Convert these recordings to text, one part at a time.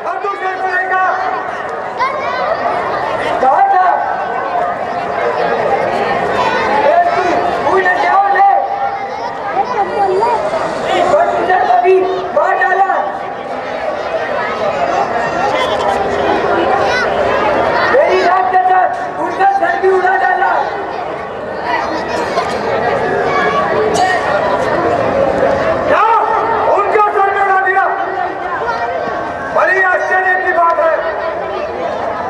और दूसरे पड़ेगा कहा था अभी मार डाला मेरी रात के साथ उनका सर भी उड़ा डाला। क्या उनका सर में उड़ा दिया? बड़ी आश्चर्य की बात है।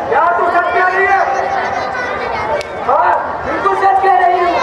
क्या तू सच कह रही है? हाँ बिल्कुल सच कह रही हूँ।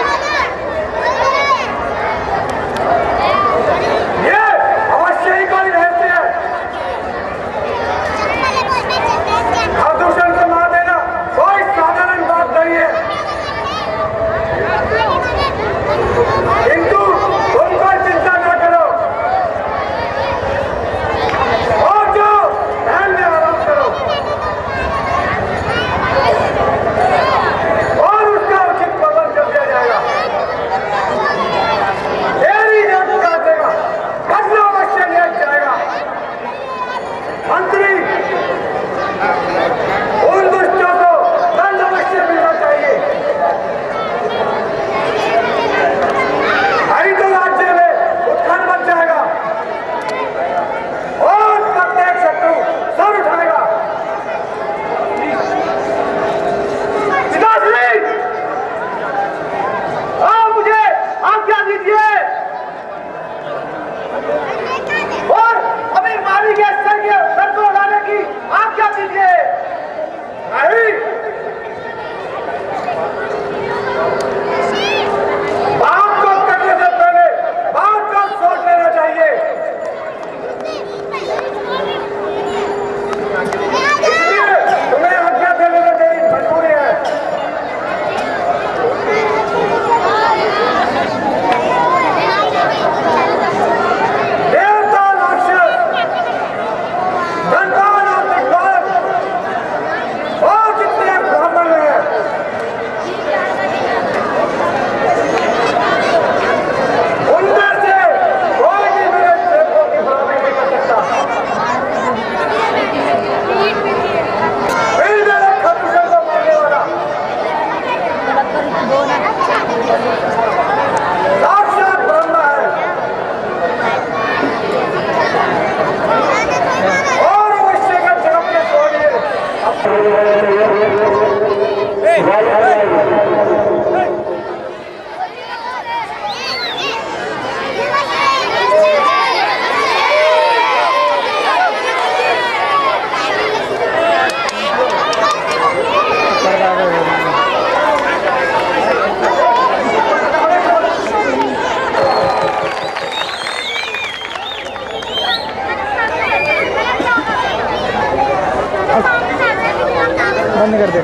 बंद कर दे।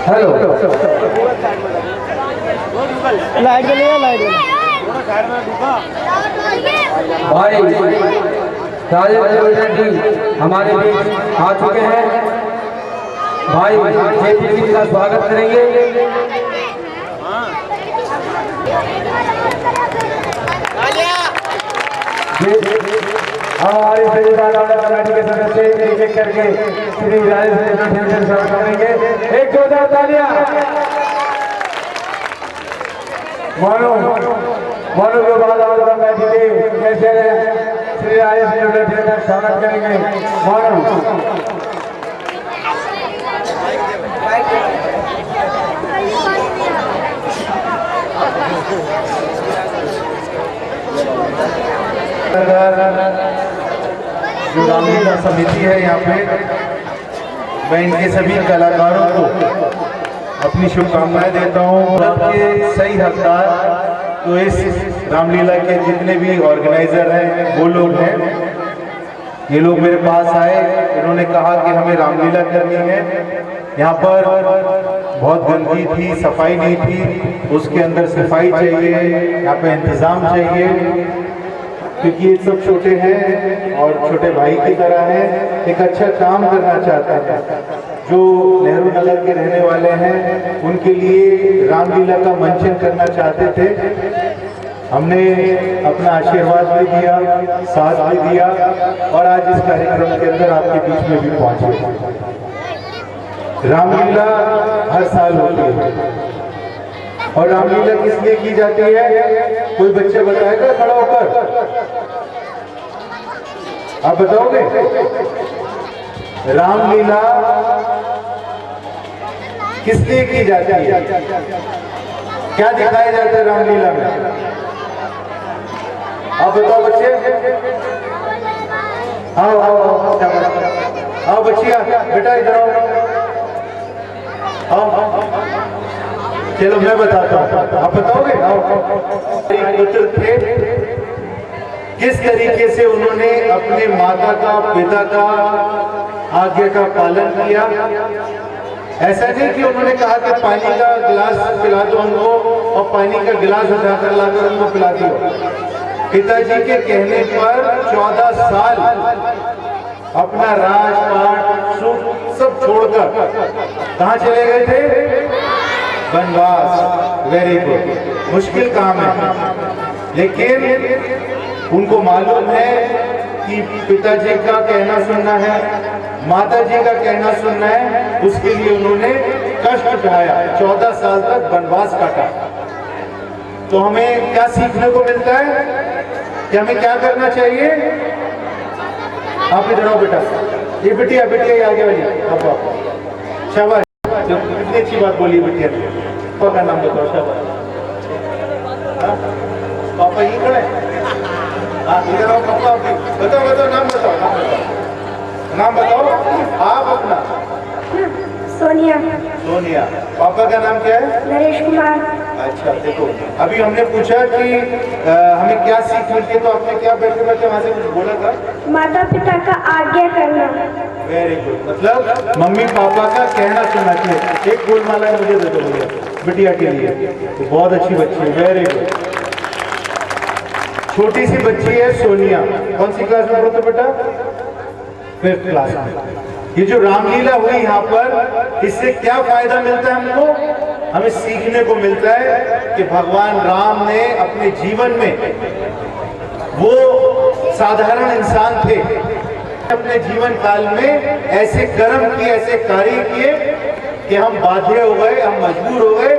हेलो लाइट गली लाइट भाई राजेश जी हमारे बीच आ चुके हैं। भाई जेपी का स्वागत करेंगे। हमारे कमेटी के सदस्य एक एक करके श्री राजेश स्वागत करेंगे। एक जोरदार तालियां। मानो के बाद कमेटी के कैसे श्री राजेश का स्वागत करेंगे। मानो जो रामलीला समिति है यहाँ पे मैं इनके सभी कलाकारों को अपनी शुभकामनाएं देता हूँ। आपके सही हकदार तो इस रामलीला के जितने भी ऑर्गेनाइजर हैं वो लोग हैं। ये लोग मेरे पास आए, इन्होंने कहा कि हमें रामलीला करनी है। यहाँ पर बहुत गंदगी थी, सफाई नहीं थी, उसके अंदर सफाई चाहिए, यहाँ पे इंतजाम चाहिए, क्योंकि ये सब छोटे हैं और छोटे भाई की तरह हैं, एक अच्छा काम करना चाहते हैं। जो नेहरू नगर के रहने वाले हैं उनके लिए रामलीला का मंचन करना चाहते थे। हमने अपना आशीर्वाद भी दिया, साथ भी दिया और आज इस कार्यक्रम के अंदर आपके बीच में भी पहुंचे। रामलीला हर साल होती है और रामलीला किस लिए की जाती है? कोई बच्चे बताएगा खड़ा होकर? आप बताओगे? रामलीला किस लिए की जाती है? क्या दिखाया जाता है रामलीला में? आप बताओ बच्चे। आओ आओ आओ आओ बच्चिया, बेटा इधर आओ। चलो मैं बताता हूँ, आप बताओगे? पुत्र थे, किस तरीके से उन्होंने अपने माता का, पिता का आज्ञा का पालन किया। ऐसा नहीं कि उन्होंने कहा कि पानी का गिलास पिला दो उनको और पानी का गिलास उठाकर लाकर उनको पिला दिया। पिताजी के कहने पर 14 साल अपना राजपाट सुख सब छोड़कर कहाँ चले गए थे? वनवास। वेरी गुड, मुश्किल काम है, लेकिन उनको मालूम है कि पिताजी का कहना सुनना है, माताजी का कहना सुनना है। उसके लिए उन्होंने कष्ट उठाया, 14 साल तक वनवास काटा। तो हमें क्या सीखने को मिलता है कि हमें क्या करना चाहिए? आप इधर आओ बेटा, ये बिटिया बिटिया आगे वाली, अब शाबाश, कितनी अच्छी बात बोली बिटिया ने। पापा का नाम बताओ। शाबाश, पापा यही खड़े? हाँ इधर आओ पापा, बताओ बताओ नाम बताओ, नाम बताओ, नाम बताओ आप अपना। सोनिया। सोनिया। पापा का नाम क्या है? नरेश कुमार। अच्छा, देखो अभी हमने पूछा कि हमें क्या सीख मिलती है, तो आपने क्या बैठे बैठे वहां से कुछ बोला था? माता पिता का आज्ञा करना। वेरी गुड, मतलब मम्मी पापा का कहना सुनना चाहिए। एक फूल माला मुझे दे दो भैया, बिटिया के लिए, तो बहुत अच्छी बच्ची है। वेरी गुड, छोटी सी बच्ची है सोनिया। कौन सी क्लास में पढ़ते बेटा? 5th क्लास में। ये जो रामलीला हुई यहाँ पर, इससे क्या फायदा मिलता है हमको? हमें सीखने को मिलता है कि भगवान राम ने अपने जीवन में, वो साधारण इंसान थे, अपने जीवन काल में ऐसे कर्म किए, ऐसे कार्य किए कि हम बाध्य हो गए, हम मजबूर हो गए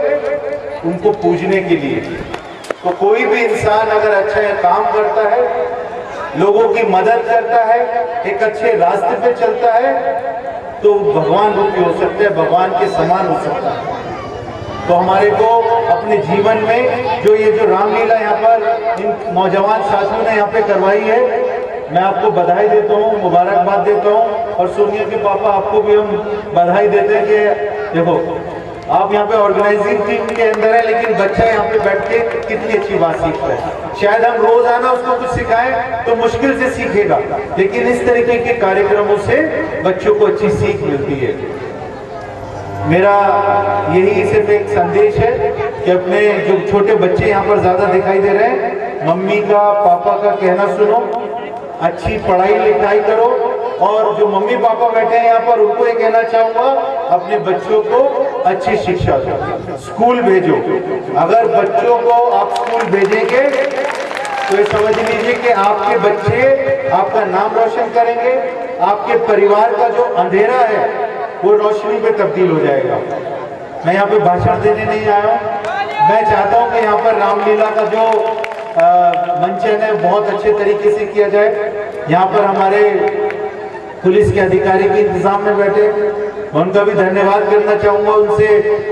उनको पूजने के लिए। तो कोई भी इंसान अगर अच्छा काम करता है, लोगों की मदद करता है, एक अच्छे रास्ते पे चलता है, तो भगवान रूपी हो सकता है, भगवान के समान हो सकता है। तो हमारे को अपने जीवन में जो ये जो रामलीला यहाँ पर इन नौजवान साथियों ने यहाँ पे करवाई है, मैं आपको बधाई देता हूँ, मुबारकबाद देता हूँ। और सोनिया के पापा आपको भी हम बधाई देते हैं कि देखो आप यहाँ पे ऑर्गेनाइजिंग टीम के अंदर है, लेकिन बच्चा यहाँ पे बैठ के कितनी अच्छी बात सीख रहा है। शायद हम रोजाना उसको कुछ सिखाएं तो मुश्किल से सीखेगा, लेकिन इस तरीके के कार्यक्रमों से बच्चों को अच्छी सीख मिलती है। मेरा यही सिर्फ एक संदेश है कि अपने जो छोटे बच्चे यहाँ पर ज्यादा दिखाई दे रहे हैं, मम्मी का पापा का कहना सुनो, अच्छी पढ़ाई लिखाई करो। और जो मम्मी पापा बैठे हैं यहाँ पर, उनको ये कहना चाहूंगा, अपने बच्चों को अच्छी शिक्षा दो, स्कूल भेजो। अगर बच्चों को आप स्कूल भेजेंगे तो ये समझ लीजिए कि आपके बच्चे आपका नाम रोशन करेंगे, आपके परिवार का जो अंधेरा है वो रोशनी पे तब्दील हो जाएगा। मैं यहाँ पे भाषण देने नहीं आया हूँ, मैं चाहता हूँ कि यहाँ पर रामलीला का जो मंचन है बहुत अच्छे तरीके से किया जाए। यहाँ पर हमारे पुलिस के अधिकारी भी इंतजाम में बैठे, मैं उनका भी धन्यवाद करना चाहूँगा, उनसे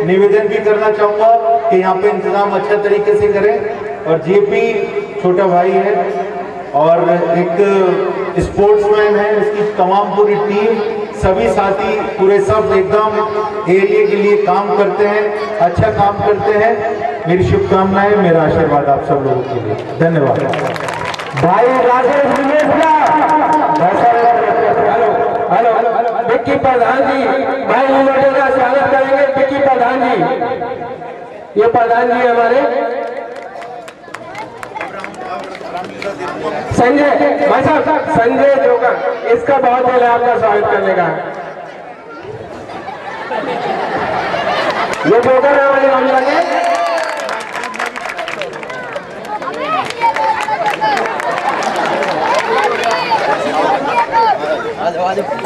निवेदन भी करना चाहूँगा कि यहाँ पे इंतजाम अच्छा तरीके से करें। और जेपी छोटा भाई है और एक स्पोर्ट्समैन है, इसकी तमाम पूरी टीम, सभी साथी पूरे सब एकदम एरिया के लिए काम करते हैं, अच्छा काम करते हैं। मेरी शुभकामनाएं, मेरा आशीर्वाद आप सब लोगों के लिए। धन्यवाद। भाई राजेश हेलो विक्की प्रधान जी, भाई लोगों का स्वागत करेंगे। विक्की प्रधान जी, ये प्रधान जी हमारे संजय भाई साहब, संजय जोकर, इसका बहुत पहले आपका स्वागत करने का। ये बोकर है वाले मामले वाले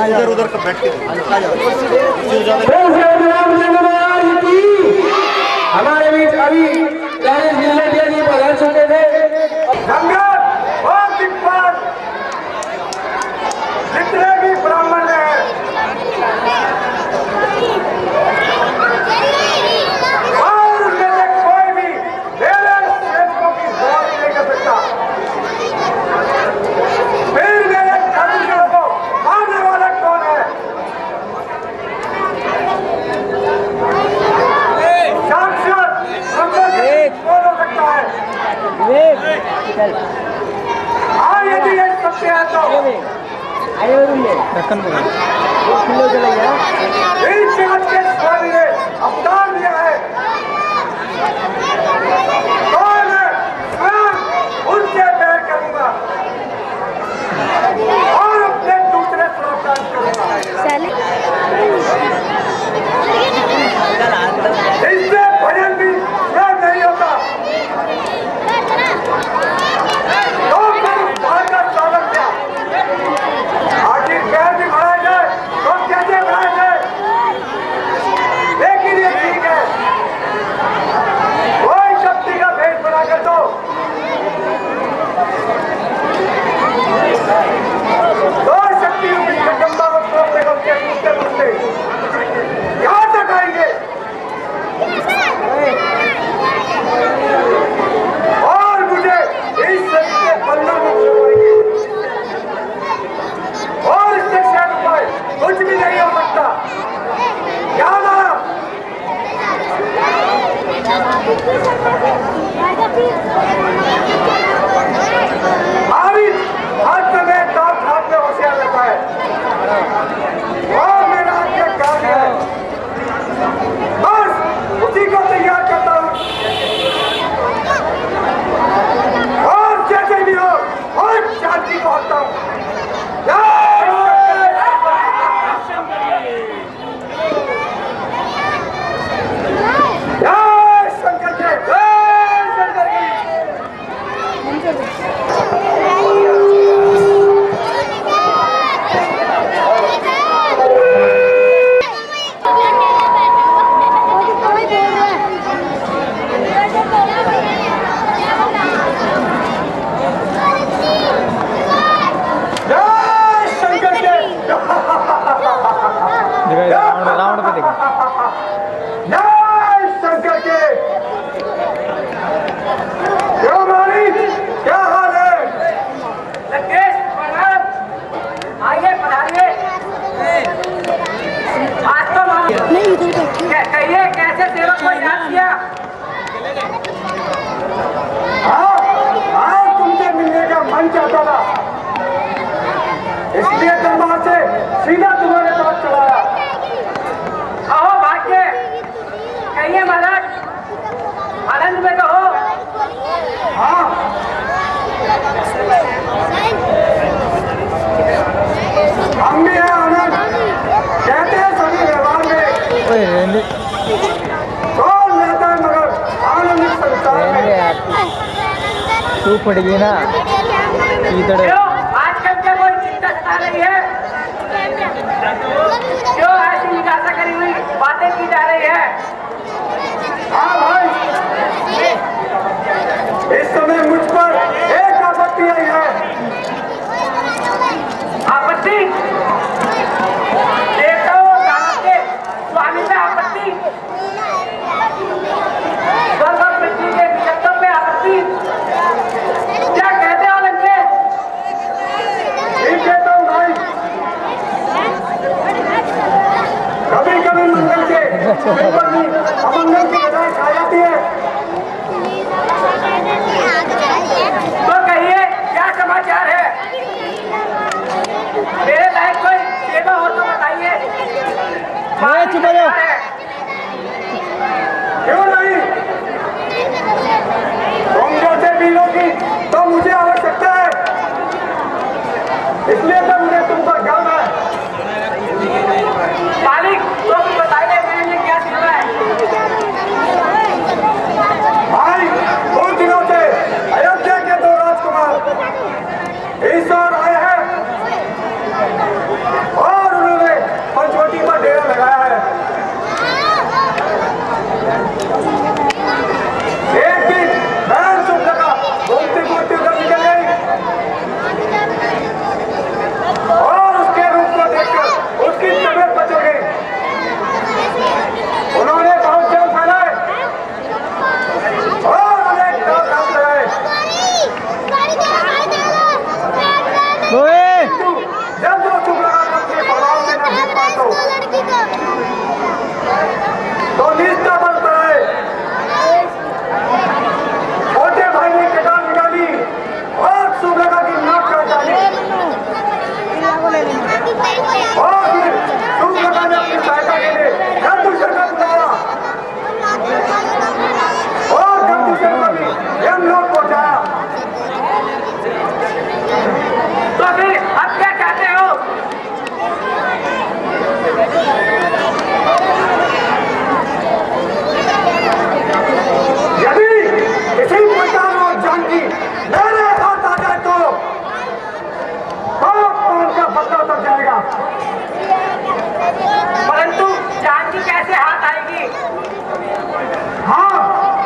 इधर उधर का बैठ के हमारे बीच अभी जी पधार चुके थे। जितने भी ब्राह्मण हैं और उनमें से कोई भी मेरे सेवकों की दुआ नहीं कर सकता। फिर मेरे कर्मचारियों को मारने वाला कौन है? साक्षात कौन हो सकता है? यदि ये सत्य है तो रखन पकड़ किलो चला गया इस जगत के स्वामी ने अवतार लिया है। कौन है? स्वयं उनसे बैर करूंगा और अपने दूसरे प्रावधान करूंगा। इससे भजन भी स्वयं नहीं होता तो फिर बाहर का स्वागत क्या? आखिर पैर भी बढ़ाया जाए तो कैसे बढ़ाया जाए? लेकिन ये ठीक है, कोई शक्ति का भेद बनाकर दो। दो शक्तियों की जगदम्बा को तोड़ने को टूटते टूटते यहाँ तक आएंगे और मुझे इस शक्ति के बंधन में छोड़ेंगे और इससे शायद उपाय कुछ भी नहीं हो सकता। याद आया? हाथ में दांत हाथ में होशियार रहता है और मेरा आज्ञा कार्य है, बस उसी को तैयार करता हूँ और जैसे भी हो और शांति पहुंचता हूँ। रावण पे देखा जय शंकर के। क्यों मारी, क्या हाल है? लंकेश प्रणाम, आइए पधारिए। आज तो कहिए कैसे सेवक को याद किया? हाँ, तुमसे मिलने का मन चाहता था, इसलिए दरबार से सीधा तुम्हारे पास चलाया। आओ भाग्य, कहिए महाराज, आनंद में तो हो? हाँ, हम भी हैं आनंद, कहते हैं सभी व्यवहार में कौन रहता है मगर आनंदित संसार में। तू पड़ेगी ना इधर आजकल क्या कोई चिंता सता रही है? क्यों ऐसी निराशा करी हुई बातें की जा रही है? हाँ भाई, इस समय मुझ पर एक आपत्ति आई है। आपत्ति? देवताओं दानव के स्वामी पे आपत्ति, स्वर्ग और पृथ्वी के विचक्षण पे आपत्ति। क्या कहते हो लंकेश?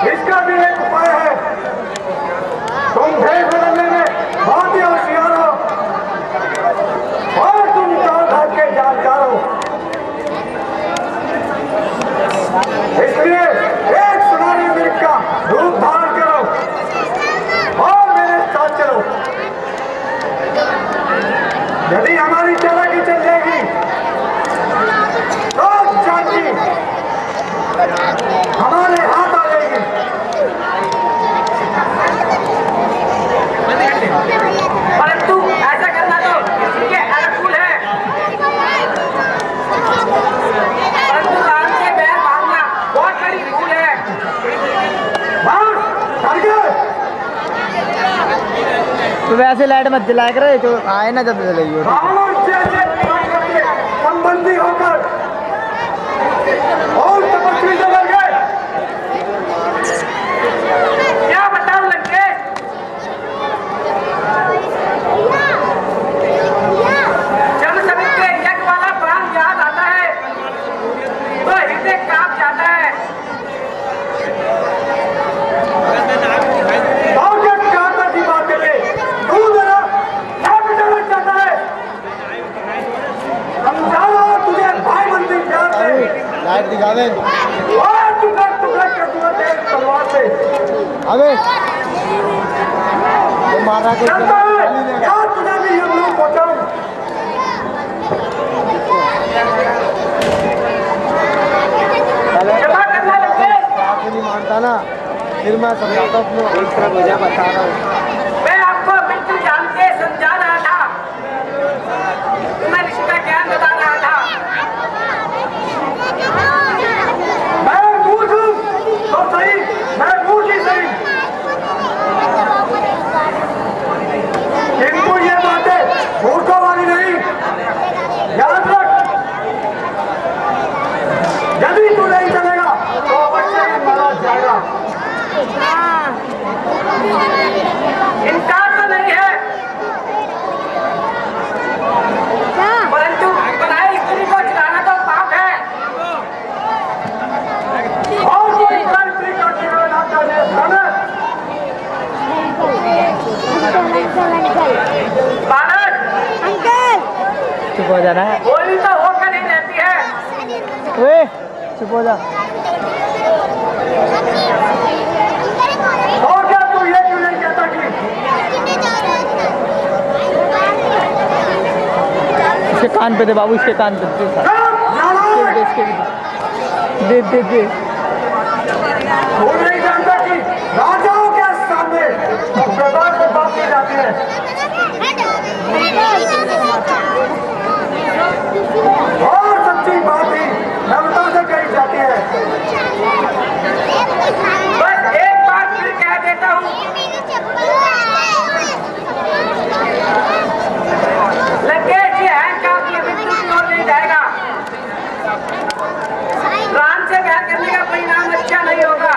इसका भी एक उपाय है। तुम भेष बदलने में बहुत ही होशियार हो और तुम दौड़ भाग के जानकार हो, इसलिए एक सुनहरी मृग का रूप धारण करो और मेरे साथ चलो। यदि हमारी चालाकी चल जाएगी तो जानकी हमारे हाथ आ जाएगी। परंतु ऐसा करना तो इसके अनुकूल है, परंतु राम से बैर मांगना बहुत बड़ी भूल है। तो वैसे लाइट मत जलाया करे, जो आए ना जब जलाई हो। रावण जैसे संबंधी होकर और तपस्वी से लड़ गए। क्या बताऊं लंकेश, जब सभी के यज्ञ वाला प्राण याद आता है तो हृदय कांप जाता है। की बात करके तू मेरा क्या बिठाना चाहता है? समझाओ तुझे भाई बंदी प्यार से लाइट दिखा दे। और टुकड़ा टुकड़ा कर दूंगा तेरे तलवार से। अबे तो मारा के जानता है क्या तुझे भी ये लोग पहुंचाऊं? क्षमा करना लंकेश, नहीं मानता ना, फिर मैं समझाता हूँ अपने एक तरफ वजह बता रहा हूँ। मैं आपको बिल्कुल जान के समझा रहा था, मैं रिश्ता ज्ञान बता रहा था। मैं मूर्ख हूं तो सही, मैं मूर्ख ही सही, किंतु ये बातें मूर्खों वाली नहीं। याद रख, यदि तू नहीं चलेगा तो अवश्य ही मारा जाएगा। इनकार तो नहीं है, परंतु बनाई स्त्री को चलाना तो पाप है। और तू इतना स्त्री का किनारा ना करने जाना। बालक, चुप हो जाना है। बोली तो होकर ही रहती है। ओए चुप हो जा। और क्या तू ये क्यों नहीं कहता कि इसके कान पे दे बाबू, इसके कान पे दे। इसके दे दे दे। तू नहीं जानता कि राजाओं के सामने प्रजा को बात की जाती है और सच्ची बात ही नम्रता से कही जाती है। बस एक बात फिर कह देता हूँ, लंकेश जी अहंकार की मृत्यु की ओर नहीं जाएगा। राम से प्यार करने का परिणाम अच्छा नहीं होगा।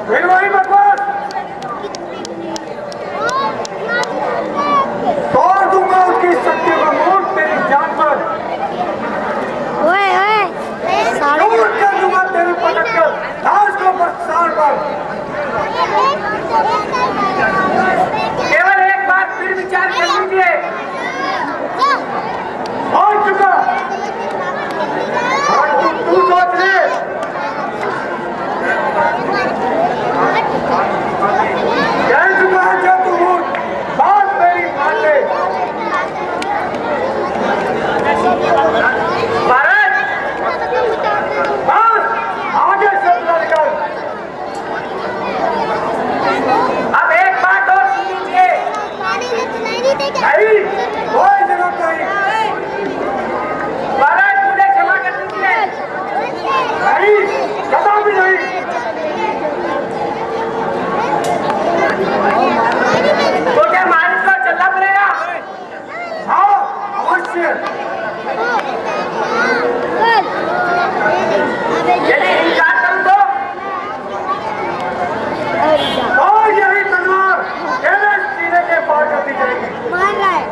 फिर वही बकवास, तोड़ दूंगा उसकी शक्ति को, मूर्ख तेरी जान पर दूर कर दूंगा तेरी पटक कर दास को बरसार पर। केवल एक बार फिर विचार कर लीजिए। हो चुका, परंतु तू सोच ले, कह चुका है जो तू मूर्ख, बात मेरी मान ले। भारत, बस आगे से लड़कर अब एक बात और सुन लीजिए। नहीं, कोई जरूरत नहीं, भारत, मुझे क्षमा कर दीजिए। नहीं, कदा भी नहीं। तो क्या मालिक को चलना पड़ेगा? हाँ अवश्य। यदि इनकार करूं तो और यही तलवार तेरे सीने के पार कर दी जाएगी। मार रहा है।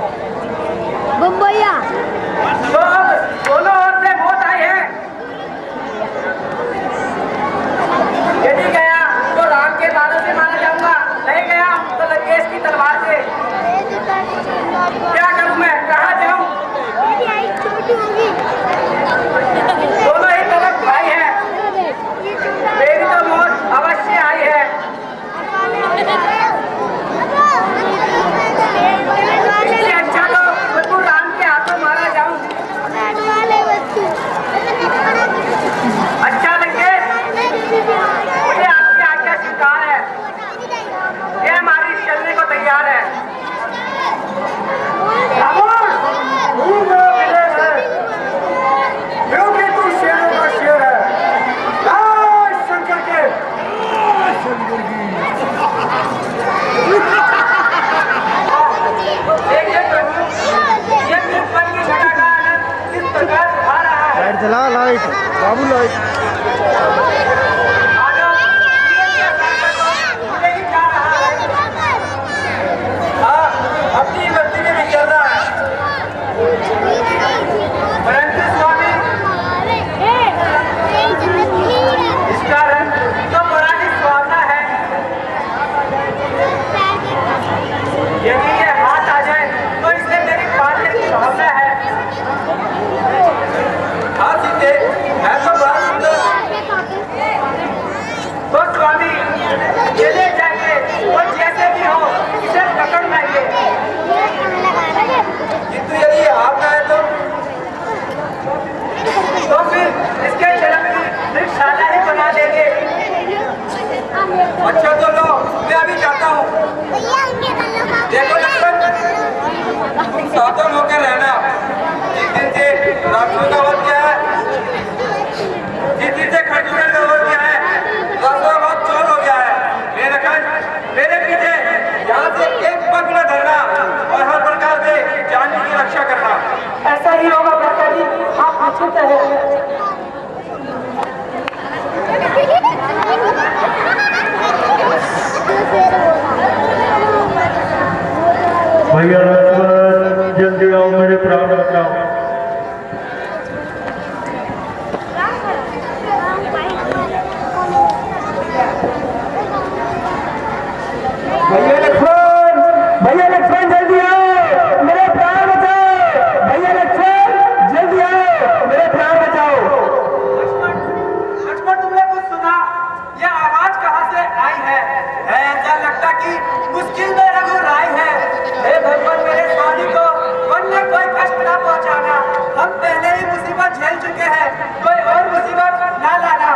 हैं, कोई और मुसीबत ना लाना।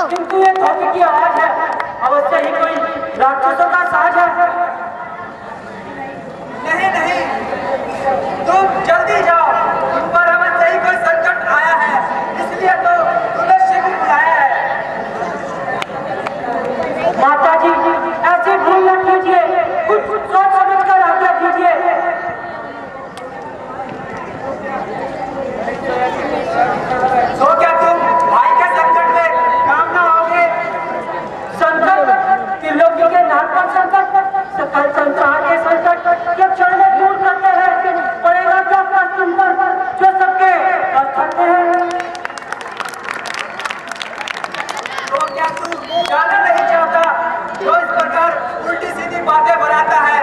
किंतु ये धोखे की आवाज है, अवश्य ही कोई राक्षसों का साज है। नहीं नहीं, तुम जल्दी जाओ, तुम पर हमें सही कोई संकट आया है, इसलिए तो तुम्हें शीघ्र बुलाया है। माता जी, ऐसी भूल न कीजिए, कुछ सोच समझ कर आज्ञा कीजिए। तो क्या तुम भाई के संकट में काम ना आओगे? संकट, त्रिलोकी के नाथ पर संकट, सकल संसार के संकट ये क्षण में दूर करते हैं। पड़ेगा क्या कष्ट तुम पर, जो सबके कष्ट हटते हैं? तो क्या तू जाना नहीं चाहता, जो इस प्रकार उल्टी सीधी बातें बनाता है?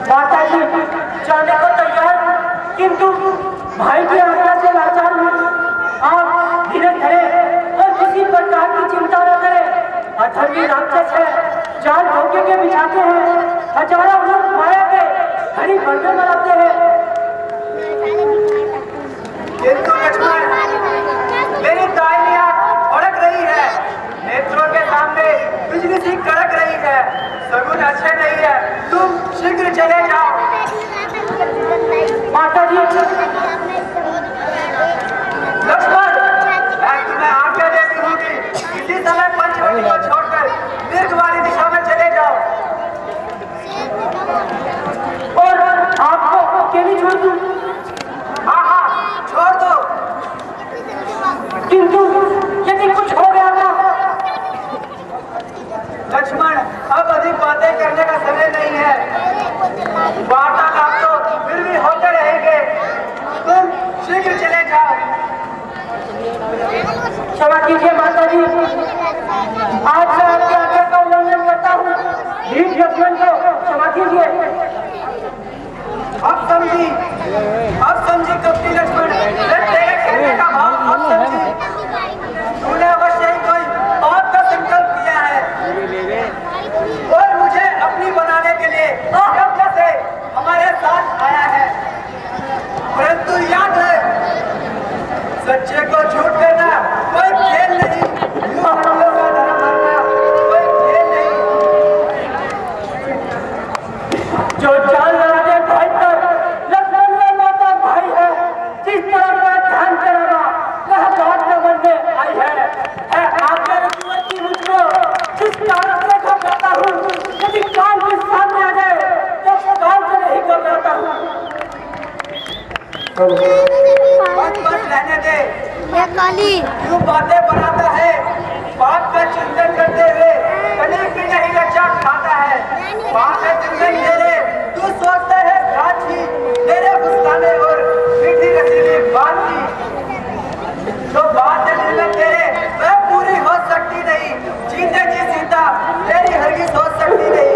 माता जी, जाने को तैयार, किंतु भाई की आज्ञा से लाचार हूँ। आप धीरे धीरे और किसी प्रकार की चिंता न करें। अधर्मी राक्षस है, जाल धोखे के बिछाते हैं, हजारों लोग माया के घड़ी भर में मनाते हैं। किंतु लक्ष्मण, मेरी दाहिनी आंख भड़क रही है, नेत्रों के सामने बिजली सी कड़क रही है, सगुन अच्छे नहीं है, तुम शीघ्र चले जाओ। माता जी, लक्ष्मण, मैं तुम्हें आज्ञा देती हूँ कि इसी समय पंचवटी को छोड़कर दीर्घ वाली दिशा में चले जाओ। और आपको अकेली छोड़ दूं? हाँ हाँ, छोड़ दो, किंतु यदि कुछ हो गया तो? लक्ष्मण, अब अधिक बातें करने का समय नहीं है, वार्तालाप तो फिर भी होते रहेंगे, तुम शीघ्र चले जाओ। क्षमा कीजिए माता जी, आज से आपके आज्ञा का उल्लंघन करता हूँ, वीर लक्ष्मण को क्षमा कीजिए। अब समझी कपटी लक्ष्मण, तेरे कहने का भाव अब समझी। तूने अवश्य ही कोई बात का संकल्प किया है और मुझे अपनी बनाने के लिए यज्ञ से हमारे साथ आया है, परंतु याद है, सच्चे को झूठ कहना कोई खेल नहीं, युवाओं का धर्म मानना कोई खेल नहीं। जो जान लगा दे भाई पर, लक्ष्मण में माता भाई है, जिस तरह का ध्यान करेगा वह बात न बनने आई है। आपके रघुवर की मुझको जिस कारण से घबराता हूँ, यदि काल के सामने आ जाए तो काल से नहीं घबराता हूँ। बस रहने दे, काली क्यों बातें बनाता है, बात का चिंतन करते हुए कहीं की नहीं रक्षा खाता है। बात है चिंतन तेरे, तू सोचता है प्राची तेरे फुसलाने और मीठी रसीली बात की, जो बात है चिंतन तेरे वह पूरी हो सकती नहीं, जीते जी सीता तेरी हरगिज हो सकती नहीं।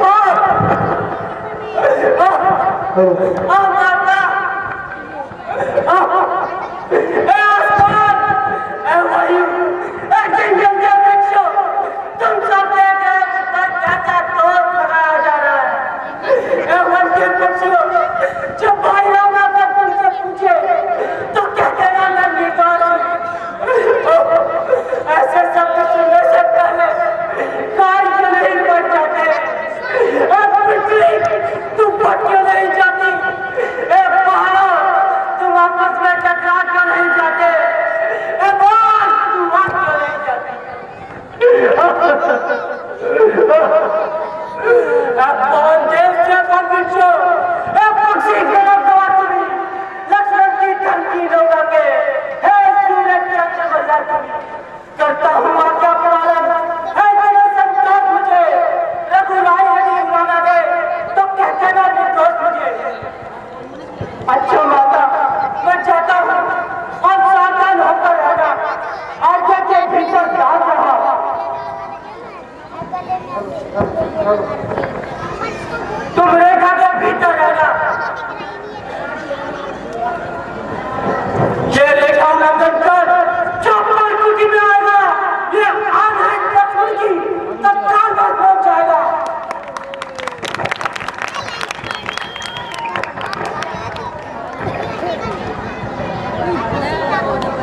तुम सब क्या तोड़ लगाया जा रहा है? वन के पक्षियों, जब भाई राम आकर तुमसे पूछे तो क्या कहना मैं निकाल ऐसे शब्द सुनने से पहले कान क्यों नहीं पड़ जाते? अब तुम पट क्यों नहीं जाती?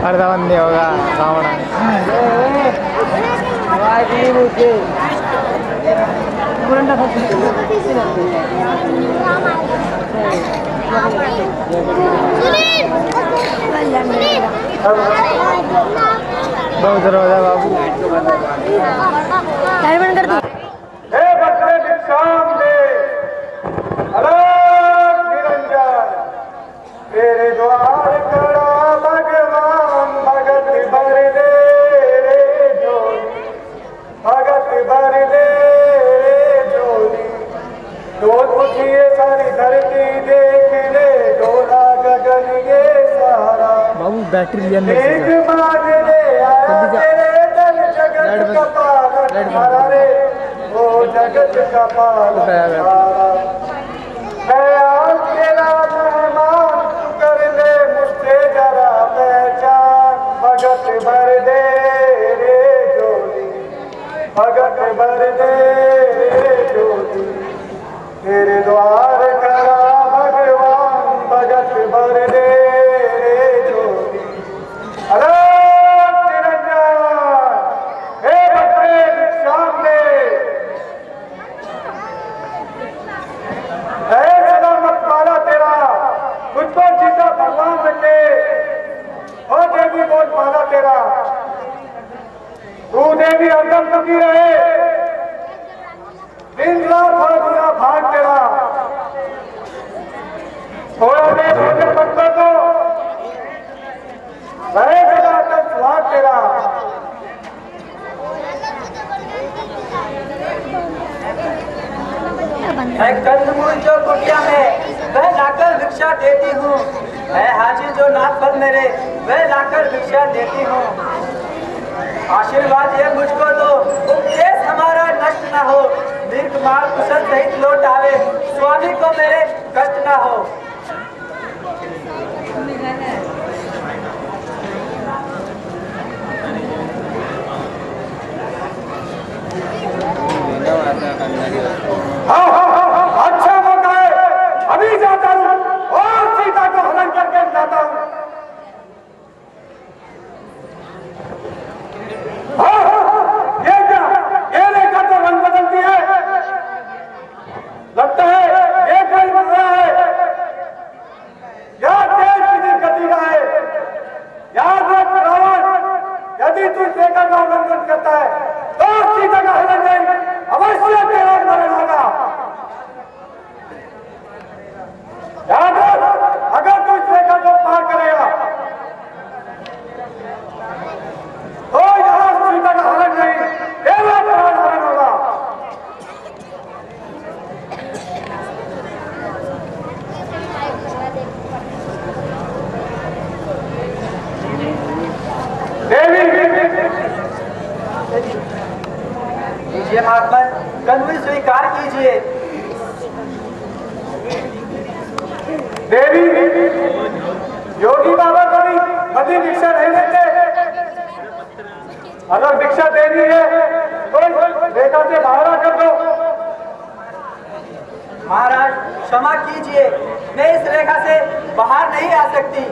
अर्धा बंदी होगा रावण बहुत रोजा बाबू हे बकरे भिक्षाम दे अलग निरंजन तेरे द्वार करा भगवान भगत भर दे रे जोड़ी भगत भर दे रे जोड़ी डोल उठी ये सारी धरती देख ले डोला गगन ये सारा बाबू बैटरी लिया एक मांग ले आया तेरे दल जगत का पालन हारा रे वो जगत का पालन हारा मैं आज तेरा मेहमान तू कर ले मुझसे जरा पहचान भगत भर दे रे जोड़ी भगत भर दे रे जोड़ी तेरे द्वार करा भगवान भगत भर दे रे जोड़ी अलग निरंजन हे बकरे भिक्षाम दे है सलामत वाला तेरा तुझको जीता भगवान रखे ओ देवी बोल पाला तेरा तू देवी हरदम दुखी रहे दिन रात हर बुरा भाग तेरा थोड़ा दे मुझे बच्चों को रहे सदा तक सुहाग तेरा है कंदमूल जो कुटिया में वह लाकर भिक्षा देती हूँ। है हाजिर जो नाथफल मेरे वह लाकर भिक्षा देती हूँ। आशीर्वाद ये मुझको दो उपदेश हमारा नष्ट न हो दीर्घ माल कुशल सहित लौट आवे स्वामी को मेरे कष्ट न हो। हाँ हाँ हाँ अच्छा मौका है अभी जाता हूँ और सीता को हरण करके लाता हूँ। हाँ ये क्या ये रेखा तो रंग बदलती है लगता है ये कोई मसला है या तेज किसी गति का है याद रख रावण यदि तू रेखा का उल्लंघन करता है तो सीता का हरण नहीं अवश्य तेरा मरण होगा। याद रख अगर तू इस रेखा को पार करेगा तो यहाँ सीता का हरण नहीं तेरा प्राण हरण होगा। देवी लीजिए महात्मा कंदमूल स्वीकार कीजिए। देवी योगी बाबा कभी कभी भिक्षा नहीं देते अगर भिक्षा देनी है तो रेखा से बाहर कर दो। महाराज क्षमा कीजिए मैं इस रेखा से बाहर नहीं आ सकती।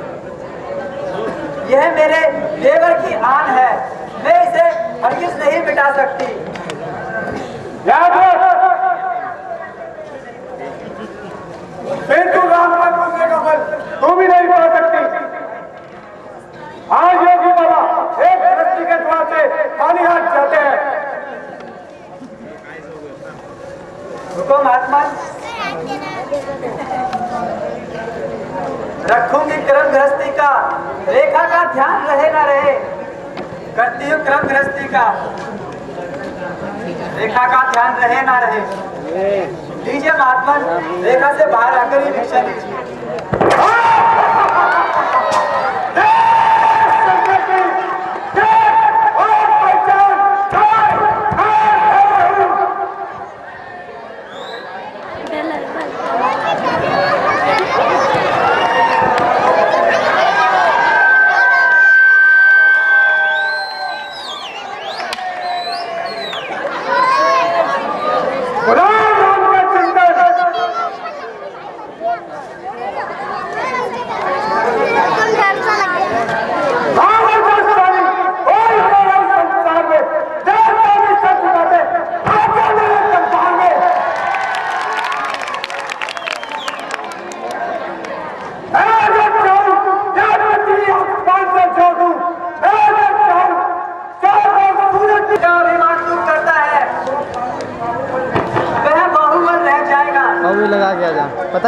यह मेरे देवर की आन है मैं इसे हरगिज नहीं मिटा सकती। याद रख फिर तू राम पर पूछने का फल तू भी नहीं पा सकती। आज योगी बाबा एक दृष्टि के द्वार से खाली हाथ जाते हैं। रुको महात्मा रखूंगी क्रम गृहस्थी का रेखा का ध्यान रहे ना रहे करती हूँ क्रम गृहस्थी का रेखा का ध्यान रहे ना रहे। लीजिए महात्मा रेखा से बाहर आकर ही भिक्षा लीजिए।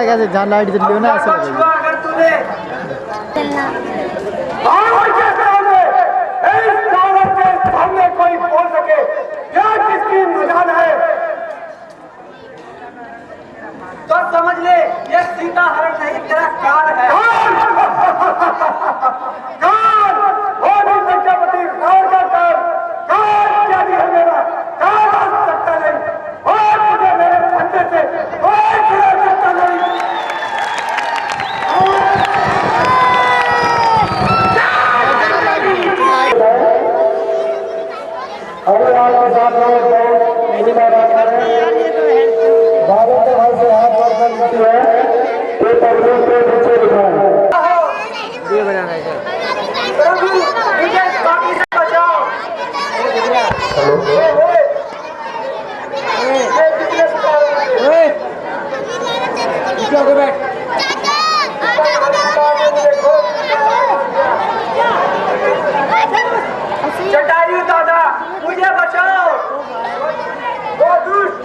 है कैसे जहाँ लाइट जल रही हो ना ऐसे कुछ हुआ अगर तूने और कैसे होंगे? इस दौलत के सामने कोई बोल सके क्या किसकी मजान है? तो समझ ले ये सीता हरण नहीं तेरा काल है। काल वो भी प्रजापति रावण का काल क्या भी है मेरा काल आ सकता नहीं और मुझे मेरे फंदे से कोई छुड़ा सकता नहीं। अगर आपके साथ बाबा के भाई से हाथ मारकर मिलती है तो पर्वत पे नीचे दिखाएं। प्रभु मुझे इस बाकी से बचाओ। जटायु दादा मुझे बचाओ। वो दुष्ट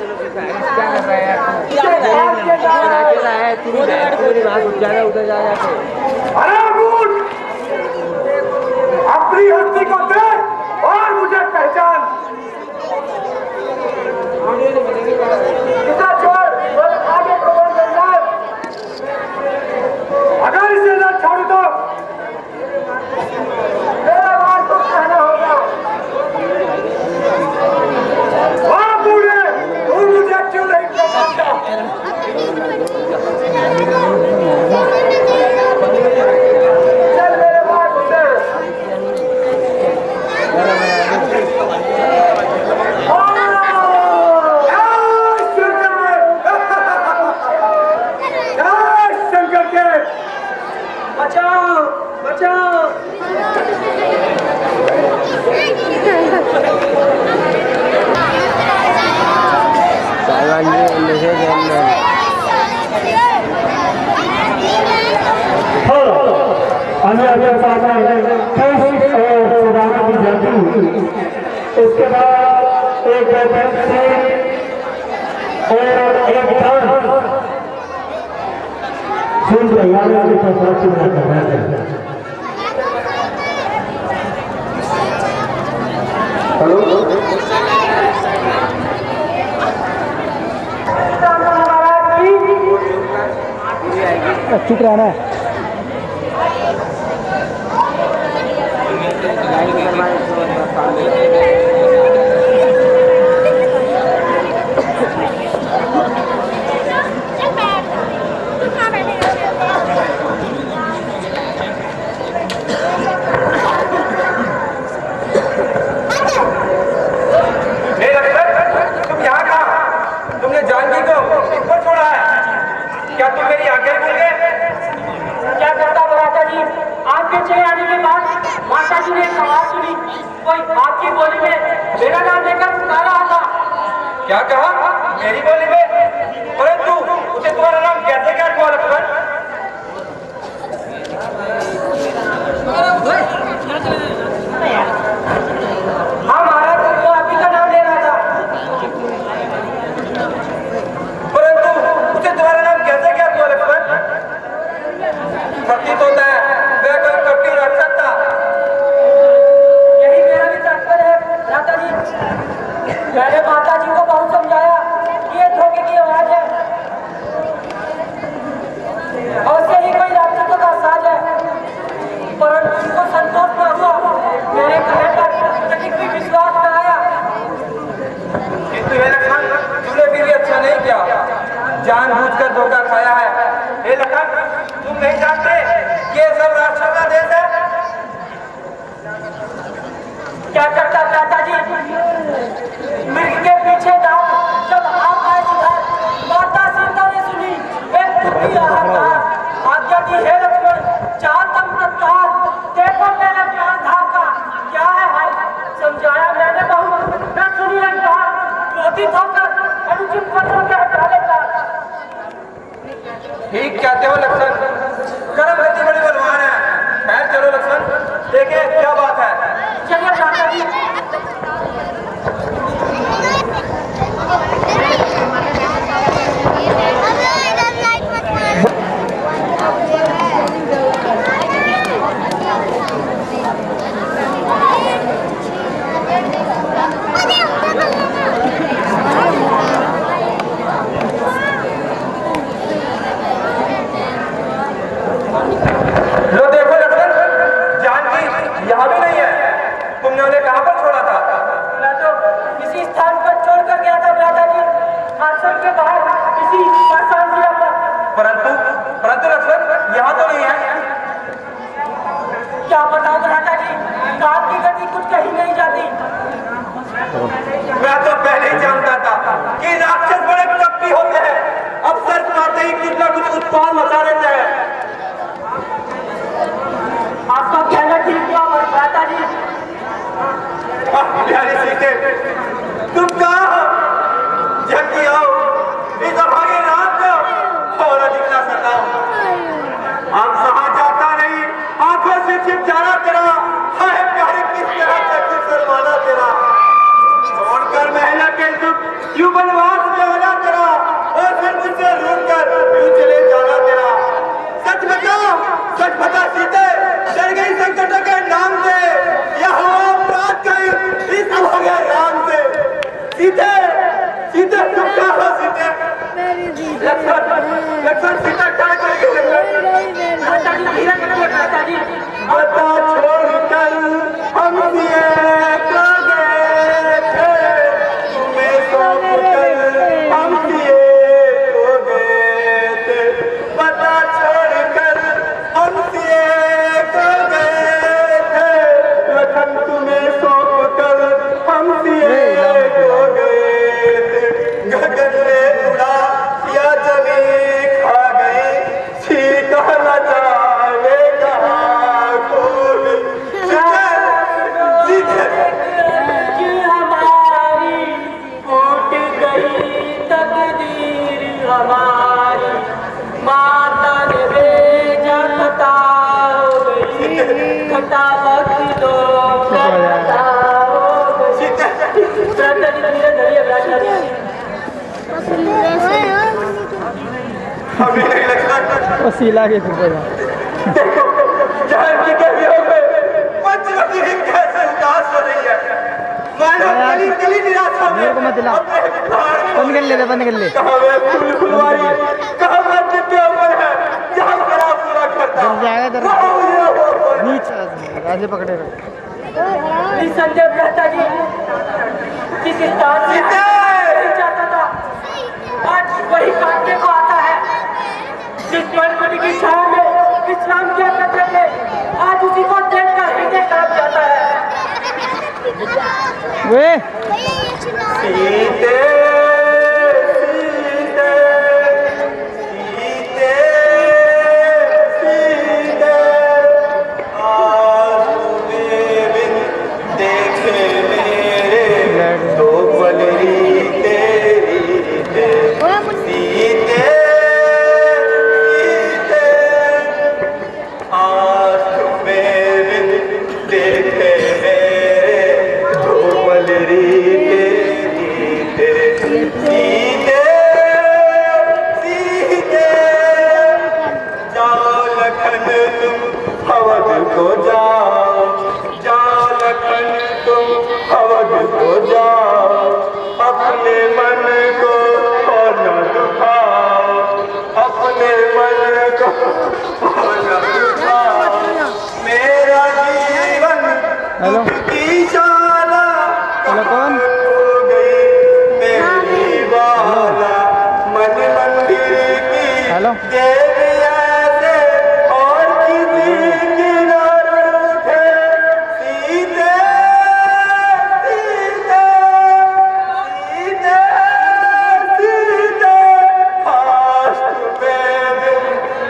अरे मूर्ख! अपनी हस्ती को देख और मुझे पहचान। इतना छोड़ बस आगे को बोल देना। अगर इसे न छोड़ू तो मेरा मार तो कहना होगा। वाह बूढ़े, तू मुझे क्यों नहीं पहचानता? चल मेरे बात से। शंकर के बचाओ बचाओ। उसके बाद एक बैठक से और एक सुन तैयारी चुप रहना है। तुम यहाँ कहा? तुमने जानकी को किसको छोड़ा है? क्या तुम मेरी आंखें भूल गए? क्या करता माता जी? आपके चले आने के बाद माता जी ने एक आवाज सुनी। कोई आपकी बोली में मेरा नाम लेकर पुकारा था। क्या कहा? मेरी बोली में? परंतु उसे तुम्हारा नाम कैसे क्या हुआ लक्ष्मण? हाँ महाराज तो आप ही का नाम ले रहा था। परंतु उसे तुम्हारा नाम कैसे क्या हुआ लक्ष्मण? प्रतीत होता है वह कोई कपटी राक्षस था। यही मेरा भी तात्पर्य है माता जी। मैंने माता जी को बहुत समझाया कि ये धोखे यहाँ भी नहीं है। तुमने उन्हें कहाँ पर छोड़ा था? मैं तो इसी स्थान पर छोड़कर गया था भ्राता जी, आश्रम के बाहर इसी पाषाण शिला पर। परंतु परंतु लक्ष्मण यहाँ तो नहीं है। क्या बताऊं भ्राता जी, काल की गति कुछ कहीं नहीं जाती। मैं तो पहले ही जानता था कि राक्षस बड़े कपटी होते हैं। अब सर्च मारते ही कुछ ना कुछ उत्पाद मचा देते हैं। आपका कहना ठीक हुआ भ्राता जी। प्यारी सीते, तुम कहाँ हो? जल्दी आओ, इस अभागे रात को और दिखना सताओ। हम सहा जाता नहीं, आंखों से छिप जाना तेरा। हाय प्यारे, किस तरह से शर्माना तेरा। छोड़कर महला के दुख यूं बनवास में आना तेरा, और फिर मुझसे रूठ कर यूं चले जाना तेरा। सच बता सीते, डर गई संकटों के नाम से, यह हुआ अपराध गई इस अभागे राम से। सीते सीते, तुम कहाँ हो सीते? लक्ष्मण सीता क्या करेगी? भ्राता जी धीरे करिए भ्राता जी। बता छोड़कर हम दिए तो गए थे, तुम्हें सौंप कर हम दिए तो गए थे। बता छोड़कर हम दिए तो गए थे, लखन तुम्हें सौंप कर हम दिए तो गए थे। गगन में उड़ा या जमीन खा गई, सीता न जाने कहाँ खो गई। कि हमारी टूट गई तकदीर हमारी, माता ने भेजा खता हो गई, खता बख्श दो खता हो गई। भ्राता जी धीरे धीरे भ्राता जी। अभी नहीं लगता। वो सीला के फिर देखो जानकी के वियोग में पंचवटी भी कैसे उदास हो रही है। मानो गली गली निराशा में मेरे को मत दिला। अपने विचार को- बंद कर ले, बंद कर ले। कहाँ वे फूल फुलवारी, कहाँ मंदिर के ऊपर है जहाँ मेरा पूरा करता। जब जाएगा इधर। वहाँ मुझे वो पर- नीचे राजे पकड़े रहो। निसंदेह भ्राता जी, जिस स्थान से सीते! नहीं चाहता था, आज वही काटने को आता है। जिस गणपति की छाया में विश्राम किया करते थे, आज उसी को देखकर हृदय कांप जाता है। वे सीते सीते सीते सीते, आज तुम्हें बिन देखे मेरे दो पलरी तेरी थे। सीते सीते, आज तुम्हें बिन देखे मेरे दो पलरी तेरी थे। सीते सीते, जाओ लखन तुम अवध को जाओ, जाओ लखन तुम अवध को जाओ। अपने मन को और न दुखाओ, अपने मन को और न दुखाओ। मेरा जीवन हेलो। दुख की शाला हेलो, कौन? हो गई मेरी बाला, मन मंदिर की हेलो। देवी ऐसे और किसी की न रूठे। सीते सीते सीते सीते, आज तुम्हें बिन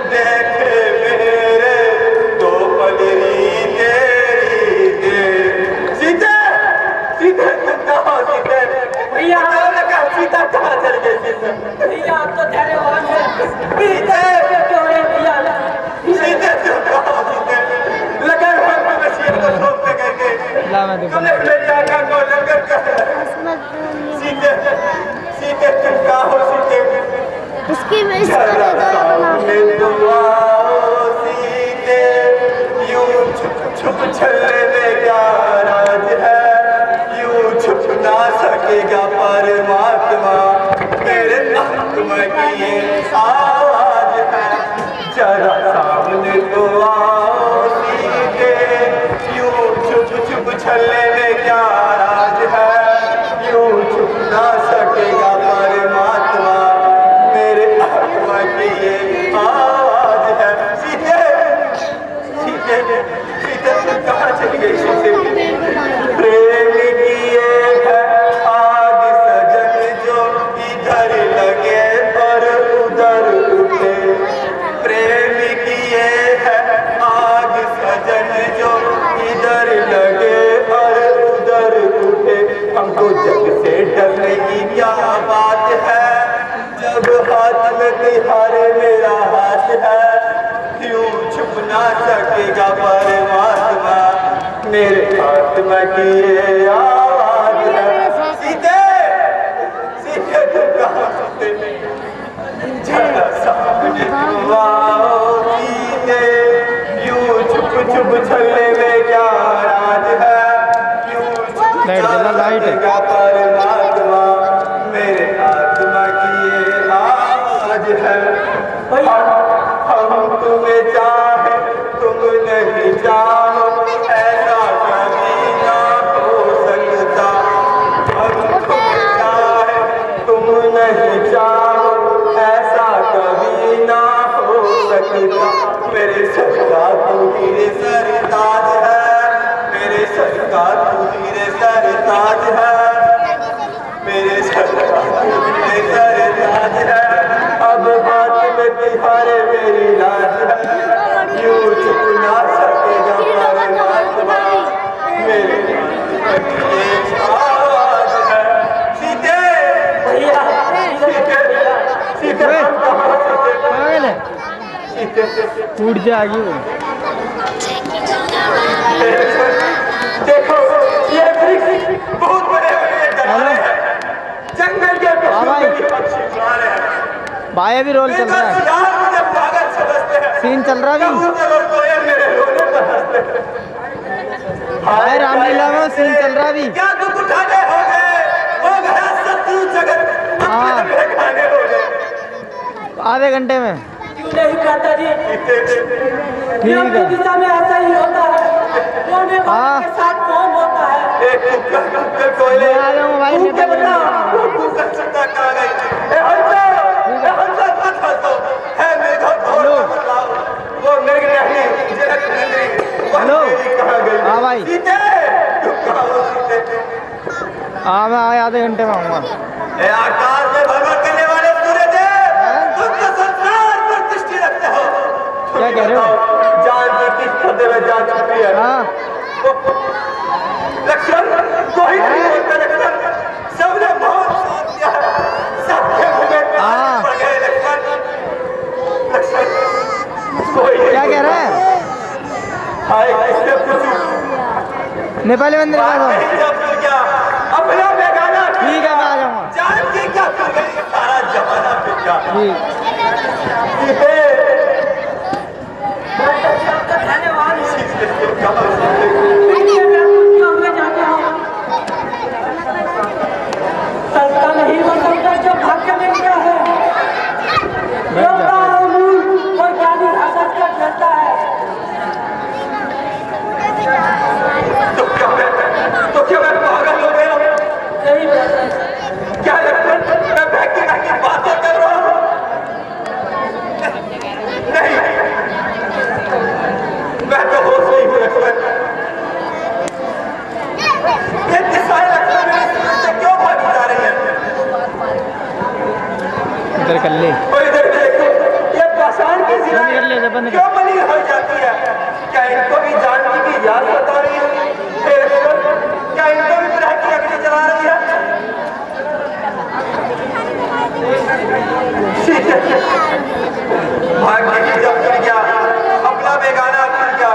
देखे मेरे दो पलरी तेरी थे। सीते सीते, तुम कहाँ हो सीते? भैया सीता कहाँ चल गई सीते? भैया आप तो धैर्यवान हैं। सीते क्यों रे भैया? सीते, तुम कहाँ हो सीते? लगे हुए मवेशियों को छोड़ते करके ला मैं देखूं। तुमने मेरी आँखों को लंगर कर सीते सीते, तुम कहाँ हो सीते? उसकी जरा सामने तुम आओ सीते, यूं छुप छुप चलने का राज है, यूं छुप ना सकेगा परमात्मा, मेरे आत्मा की ये आवाज है। जरा सामने तो आओ सीते, यूं मेरे आत्मा की ये आवाज है। सीते सीते तुम कहाँ होते, जरा सामने तुम आओ सीते। यूं छुप छुप चलने में क्या राज है, यूं छुप लाइट जला, लाइट है। का परमात्मा मेरे आत्मा की ये आवाज है। हम तुम्हें चाहे तुम नहीं चाहो, ऐसा कभी ना हो सकता। हम तुम्हें चाहे तुम नहीं चाहो, ऐसा कभी ना हो सकता। मेरे सरकार तू हीरे सरताज है, मेरे सरकार तू हीरे सरताज है, मेरे सरकार तू हीरे सरताज है। अब बात में तिहारे मेरी लाज है, यूं छुप ना सकेगा परमात्मा मेरे आवाज है। सीते भैया सीते हम कहाँ से सीते टूट जाएगी वो। देखो ये वृक्ष बहुत बड़े बड़े डराए हैं, जंगल के पक्षी उड़ा रहे हैं। भाई अभी रोल चल रहा है, यार मुझे पागल समझते हैं, सीन चल रहा है अभी। कबूतर और कोयल मेरे रोने पर हंसते हैं। भाई रामलीला में सीन चल रहा है अभी। क्या दुख उठाने हो गए, हो गया शत्रु जगत हाँ। अपने खाने हो गए। आधे घंटे में क्यों नहीं कहता जी, ठीक अपनी है। दिशा में ऐसा ही होता है। रोने हाँ। वाले के साथ कौन होता है? एक कुकर कोयले मैं आ जाऊंगा भाई, तू मैं क्या पहले बता, आ वो कुकर सत्ता कहाँ गई? ए हंसा मत हंसो, है मेरे घर हेलो। बताओ, वो मेरी नहीं जगत नंदी, वो हेलो। मेरी कहाँ गई? हाँ भाई। सीते तू कहाँ हो सीते? हाँ मैं आधे घंटे में आऊँगा। ए आकाश में भगवान करने वाले सूरज तुम तो संसार पर दृष्टि रखते हो। क्या कह रहे हो? जान की किस खतरे में जा चुकी है? हाँ लक्ष्मण कोई नहीं बोलता, लक्ष्मण सबने बहुत साथ दिया, सबके मुंह में हाँ। पड़ गए। लक्ष्मण कोई नहीं क्या कह रहा है? हाय किससे पूछूं? नेपाली मंदिर में बात नहीं जब फिर क्या अपना बेगाना ठीक है, मैं आ जाऊँगा। जान की क्या फिर गई सारा जमाना फिर क्या? ठीक। सीते धन्यवाद। कहाँ संस्था नहीं हो सकता जो भाग्य में मिला है। योगदान और मूल और ज्ञानी भाषा का कहता है। तो क्या मैं पागल हो गया? सही बात है। क्या लक्ष्मण मैं बहकी बहकी बातें कर रहा हूँ? नहीं मैं तो होश नहीं हूँ लक्ष्मण। ये दिशाएं लक्ष्मण मेरे समझ से क्यों भागी जा रही है? इधर कर ले। और इधर देखो ये पाषाण की बंद कर ले, बंद कर। क्यों मलिन हो जाती है? क्या इनको भी जानकी की याद सता रही है? हे लक्ष्मण क्या इनको भी विरह की अग्नि जला रही है? भाग्य की जब फिर गया, अपना बेगाना फिर गया,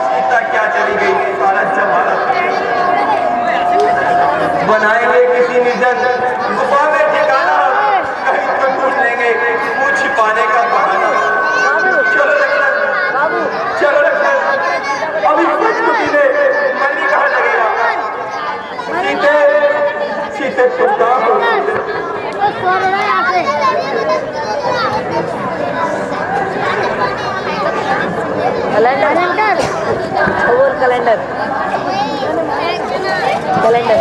सीता क्या चली गई सारा जमाना। बनाएंगे किसी निर्जन गुफा में ठिकाना, कहीं तो ढूंढ लेंगे मुंह छिपाने का बहाना। चलो लक्ष्मण, चलो लक्ष्मण, अभी कुछ कुटी में मन भी कहाँ लगेगा? सीते सीते तुम कहाँ हो? कैलेंडर और कैलेंडर कैलेंडर